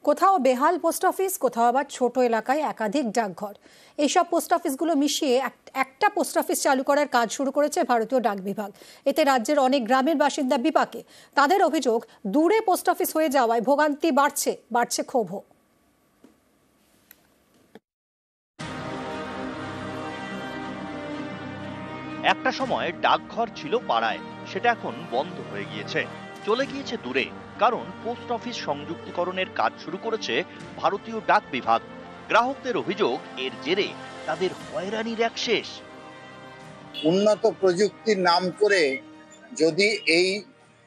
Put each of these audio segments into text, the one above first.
কোথাও বেহাল post office, কোথাও আবার ছোট এলাকায় একাধিক ডাকঘর। এইসব পোস্ট অফিসগুলো মিশিয়ে একটা পোস্ট অফিস চালু করার কাজ শুরু করেছে ভারতীয় ডাক বিভাগ। এতে রাজ্যের অনেক গ্রামের বাসিন্দা বিপাকে। তাদের অভিযোগ, দূরে পোস্ট অফিস হয়ে যাওয়ায় ভোগান্তি বাড়ছে ক্ষোভও। একটা সময় ডাকঘর ছিল পাড়ায়, সেটা এখন বন্ধ হয়ে গিয়েছে, চলে গিয়েছে দূরে। কারণ পোস্ট অফিস সংযুক্তিকরণের কাজ শুরু করেছে ভারতীয় ডাক বিভাগ। গ্রাহকদের অভিযোগ, এর জেরে তাদের হয়রানির এক শেষ। উন্নত প্রযুক্তির নাম করে যদি এই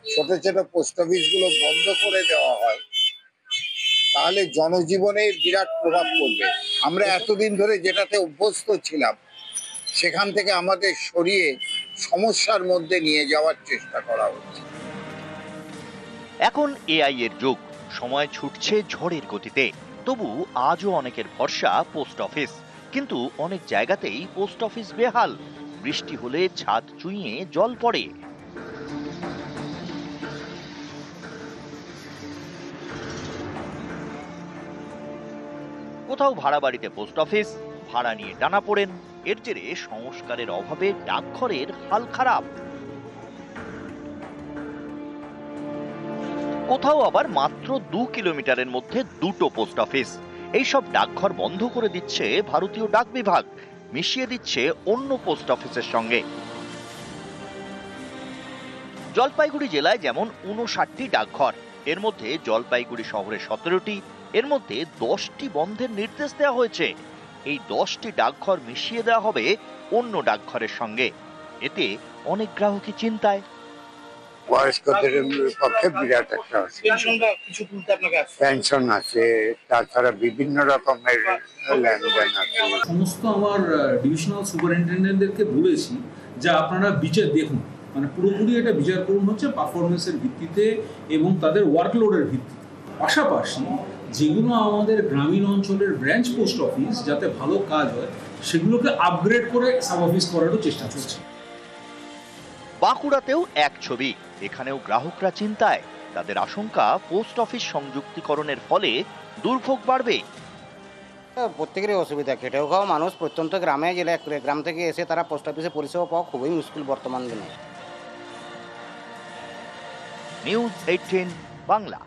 ছোট ছোট পোস্ট অফিসগুলো বন্ধ করে দেওয়া হয়, তাহলে জনজীবনের বিরাট প্রভাব পড়বে। আমরা এতদিন ধরে যেটাতে অভ্যস্ত ছিলাম, সেখান থেকে আমাদের সরিয়ে সমস্যার মধ্যে নিয়ে যাওয়ার চেষ্টা করা হচ্ছে। এখন এআই এর যুগ, সময় ছুটছে ঝড়ের গতিতে। তবু আজও অনেকের ভরসা পোস্ট অফিস। কিন্তু অনেক জায়গাতেই পোস্ট অফিস বেহাল। বৃষ্টি হলে ছাদ চুইয়ে জল পড়ে। কোথাও ভাড়া বাড়িতে পোস্ট অফিস, ভাড়া নিয়ে টানাপোড়েন। এর জেরে সংস্কারের অভাবে ডাকঘরের হাল খারাপ। কোথাও আবার মাত্র 2 কিলোমিটারের মধ্যে দুটো পোস্ট অফিস। এইসব ডাকঘর বন্ধ করে দিচ্ছে ভারতীয় ডাক বিভাগ, মিশিয়ে দিচ্ছে অন্য পোস্ট অফিসের সঙ্গে। জলপাইগুড়ি জেলায় যেমন 59টি ডাকঘর, এর মধ্যে জলপাইগুড়ি শহরে 17টি, এর মধ্যে 10টি বন্ধের নির্দেশ দেওয়া হয়েছে। এই 10টি ডাকঘর মিশিয়ে দেওয়া হবে অন্য ডাকঘরের সঙ্গে। এতে অনেক গ্রাহকই চিন্তায়। বয়স্কদের পক্ষে বিরাট একটা পেনশন আছে, তাছাড়া বিভিন্ন রকমের লেনদেন আছে। সমস্ত আমার ডিভিশনাল সুপারিনটেন্ডেন্টদেরকে বলেছি যে আপনারা বিচার দেখুন, মানে পুরোপুরি এটা বিচার করুন হচ্ছে পারফরমেন্সের ভিত্তিতে এবং তাদের ওয়ার্কলোডের ভিত্তিতে। পাশাপাশি যেগুলো আমাদের গ্রামীণ অঞ্চলের ব্রাঞ্চ পোস্ট অফিস যাতে ভালো কাজ হয়, সেগুলোকে আপগ্রেড করে সাব অফিস করারও চেষ্টা চলছে। বাঁকুড়াতেও এক ছবি। এখানেও গ্রাহকরা চিন্তায়। তাদের আশঙ্কা, পোস্ট অফিস সংযুক্তিকরণের ফলে দুর্ভোগ বাড়বে। প্রত্যেকেরই অসুবিধা, খেটেও খাওয়া মানুষ প্রত্যন্ত গ্রামে গেলে গ্রাম থেকে এসে তারা পোস্ট অফিসে পরিষেবা পাওয়া খুবই মুশকিল বর্তমান দিনে। নিউজ 18 বাংলা।